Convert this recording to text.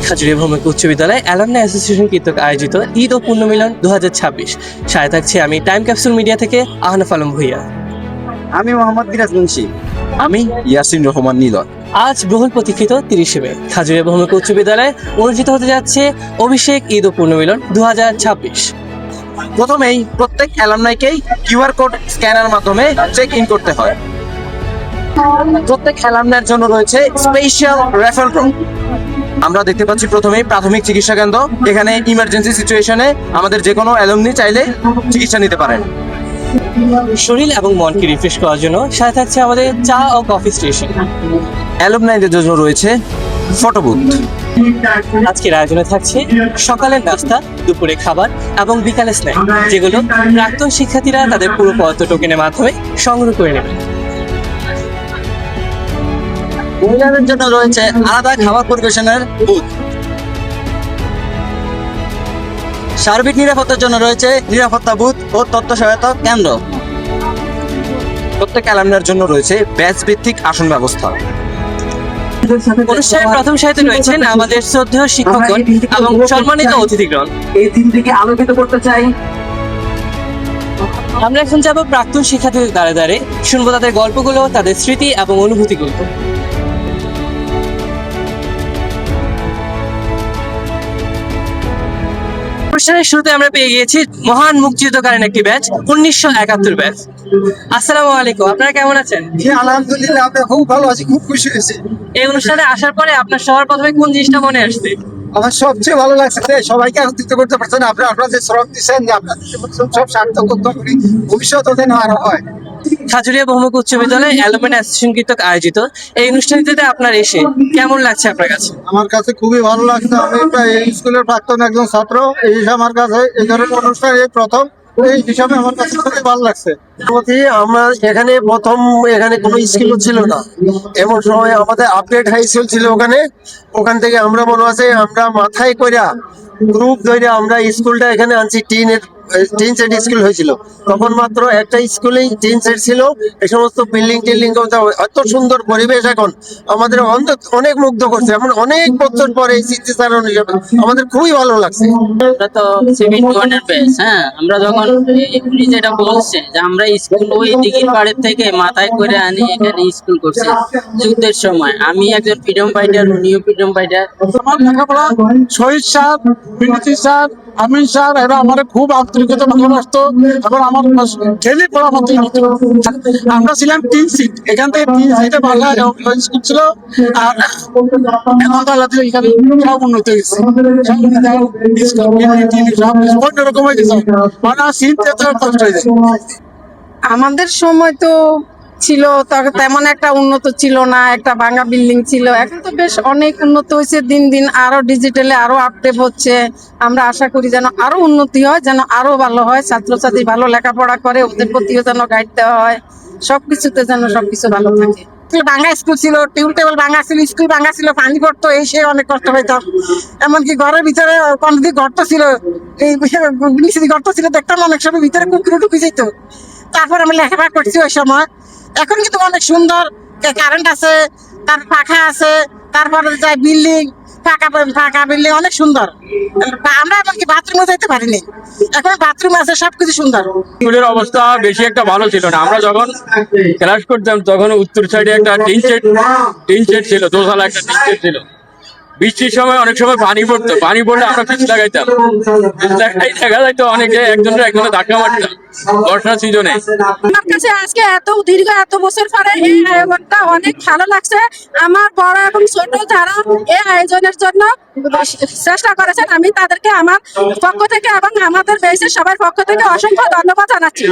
খাজুরিয়া ভৌমিক উচ্চ বিদ্যালয় alumni association কর্তৃক আয়োজিত ঈদ ও পুণ্যমিলন 2026 সাথে থাকছি আমি টাইম ক্যাপসুল মিডিয়া থেকে আহনাফ আলম ভুইয়া। আমি মোহাম্মদ মিরাজ মুন্সি। আমি ইয়াসিন রহমান নীলন। আজ বহুল প্রতীক্ষিত 30শে মে খাজুরিয়া ভৌমিক উচ্চ বিদ্যালয়ে অনুষ্ঠিত হতে যাচ্ছে অভিষেক ঈদ ও পুণ্যমিলন 2026। প্রথমেই প্রত্যেক অ্যালামনাইকেই কিউআর কোড স্ক্যানার মাধ্যমে চেক ইন করতে হয়। প্রত্যেক অ্যালামনাইয়ের জন্য রয়েছে স্পেশাল রেফারেল রুম। আমরা দেখতে পাচ্ছি প্রথমেই প্রাথমিক চিকিৎসা কেন্দ্র। এখানে ইমার্জেন্সি সিচুয়েশনে আমাদের যে কোনো অ্যালামনি চাইলে চিকিৎসা নিতে পারেন। শরীর এবং মনকে রিফ্রেশ করার জন্য সাথে থাকছে আমাদের চা ও কফি স্টেশন। অ্যালামনাইদের জন্য রয়েছে ফটো বুথ। আজকের আয়োজনে থাকছে সকালের নাস্তা, দুপুরে খাবার এবং বিকালে স্ন্যাক, যেগুলো প্রাক্তন শিক্ষার্থীরা তাদের পুরো পদার্থ টোকেনের মাধ্যমে সংগ্রহ করে নেবেন। মহিলাদের জন্য রয়েছে আলাদা খাবার পরিবেশনের বুথ। সার্বিক নিরাপত্তার জন্য রয়েছে নিরাপত্তা বুথ ও তথ্য সহায়তা কেন্দ্র। প্রত্যেক অ্যালামনাইয়ের জন্য রয়েছে ব্যাচ ভিত্তিক আসন ব্যবস্থা। অনুষ্ঠানের প্রথম সারিতে রয়েছেন আমাদের শ্রদ্ধেয় শিক্ষকগণ এবং সম্মানিত অতিথিগণ। এই দিনটিকে আলোকিত করতে চাই। আমরা এখন যাব প্রাক্তন শিক্ষার্থীদের দ্বারে দ্বারে, শুনবো তাদের গল্পগুলো, তাদের স্মৃতি এবং অনুভূতিগুলো। অনুষ্ঠানের শুরুতে আমরা পেয়ে গিয়েছি মহান মুক্তিযুদ্ধকালীন একটি ব্যাচ, 1971 ব্যাচ। আসসালামু আলাইকুম, আপনারা কেমন আছেন? আলহামদুলিল্লাহ, আমরা খুব ভালো আছি, খুব খুশি হয়েছি। এই অনুষ্ঠানে আসার পরে আপনার সবার প্রথমে কোন জিনিসটা মনে আসছে? আমার সবচেয়ে ভালো লাগছে যে সবাইকে একত্রিত করতে পারছেন। আপনারা যে শ্রম দিচ্ছেন যে আপনার সব সার্থক করতে করি, ভবিষ্যৎ যেন আরো হয়। খাজুরিয়া ভৌমিক উচ্চ বিদ্যালয় অ্যালুমনাই অ্যাসোসিয়েশন কর্তৃক আয়োজিত এই অনুষ্ঠানটিতে আপনার এসে কেমন লাগছে আপনার কাছে? আমার কাছে খুবই ভালো লাগছে। আমি এই স্কুলের প্রাক্তন একজন ছাত্র, এই হিসাবে আমার কাছে এই ধরনের অনুষ্ঠান এই প্রথম, এই হিসাবে আমার কাছে খুবই ভালো লাগছে। আমরা এখানে প্রথম, এখানে কোনো স্কুল ছিল না, এমন সময় আমাদের আপডেট হাই স্কুল ছিল। ওখান থেকে আমরা মনে আছে আমরা মাথায় কইরা গ্রুপ ধরে আমরা স্কুলটা এখানে আনছি। টিন সেট স্কুল হয়েছিল তখন, মাত্র একটা স্কুলেই টিন সেট ছিল। এই সমস্ত বিল্ডিং টিল্ডিং এত সুন্দর পরিবেশ এখন আমাদের অনেক মুগ্ধ করছে। এমন অনেক বছর পরে এই স্মৃতিচারণ হিসেবে আমাদের খুবই ভালো লাগছে। আমরা তো 71 ব্যাচ। হ্যাঁ, আমরা যখন উনি যেটা বলছে যে আমরা স্কুল ওই দিঘির পাড়ের থেকে মাথায় করে আনি এখানে স্কুল করছি যুদ্ধের সময়। আমি একজন ফ্রিডম ফাইটার, উনিও ফ্রিডম ফাইটার। আমার লেখাপড়া শহীদ স্যার, বিনীতি স্যার, আমিন স্যার, এরা আমার খুব আন্তরিকতা ভালোবাসতো এবং আমার ডেলি পড়াশোনা হতো। আমরা ছিলাম 3 সিট, এখান থেকে 3 সিটে বাসা স্কুল ছিল। আর এখন তো আল্লাহ এখানে সব উন্নত হয়েছে, অন্যরকম হয়ে গেছে। মানে সিট কষ্ট হয়ে যায়। আমাদের সময় তো ছিল তেমন একটা উন্নত ছিল না, একটা ভাঙা বিল্ডিং ছিল। এখন তো বেশ অনেক উন্নত হয়েছে, দিন দিন আরো ডিজিটালে আরো আপডেট হচ্ছে। আমরা আশা করি যেন আরো উন্নতি হয়, যেন আরো ভালো হয়, ছাত্রছাত্রী ভালো লেখাপড়া করে, ওদের প্রতিও যেন গাইড দেওয়া হয়, সবকিছুতে যেন সবকিছু ভালো থাকে। ভাঙা স্কুল ছিল, টিউব টেবিল ভাঙা ছিল, স্কুল ভাঙা ছিল, পানি পড়তো, এই সে অনেক কষ্ট হইতাম। এমনকি ঘরের ভিতরে কোনদিন গর্ত ছিল, এই গর্ত ছিল, দেখতাম অনেক সময় ভিতরে কুকুরে ঢুকে যেত। তারপর আমি লেখাপড়া করছি ওই সময়। এখন কিন্তু অনেক সুন্দর, কারেন্ট আছে, তার পাখা আছে, তারপরে যায় বিল্ডিং, ফাঁকা বিল্ডিং, অনেক সুন্দর। আমরা এমনকি বাথরুমে যেতে পারিনি, এখন বাথরুম আছে, সবকিছু সুন্দর। স্কুলের অবস্থা বেশি একটা ভালো ছিল না। আমরা যখন ক্লাস করতাম তখন উত্তর সাইডে একটা টিন সেট ছিল, দোতলা একটা টিন সেট ছিল। বৃষ্টির সময় অনেক সময় পানি পড়তো, পানি পড়লে আমরা পিছ লাগাইতাম, দেখা যাইতো অনেকে একজনের ধাক্কা মারতাম বর্ষার সিজনে। আমার কাছে আজকে এত দীর্ঘ এত বছর পরে এই আয়োজনটা অনেক ভালো লাগছে। আমার বড় এবং ছোট যারা এই আয়োজনের জন্য চেষ্টা করেছেন, আমি তাদেরকে আমার পক্ষ থেকে এবং আমাদের বেসের সবার পক্ষ থেকে অসংখ্য ধন্যবাদ জানাচ্ছি।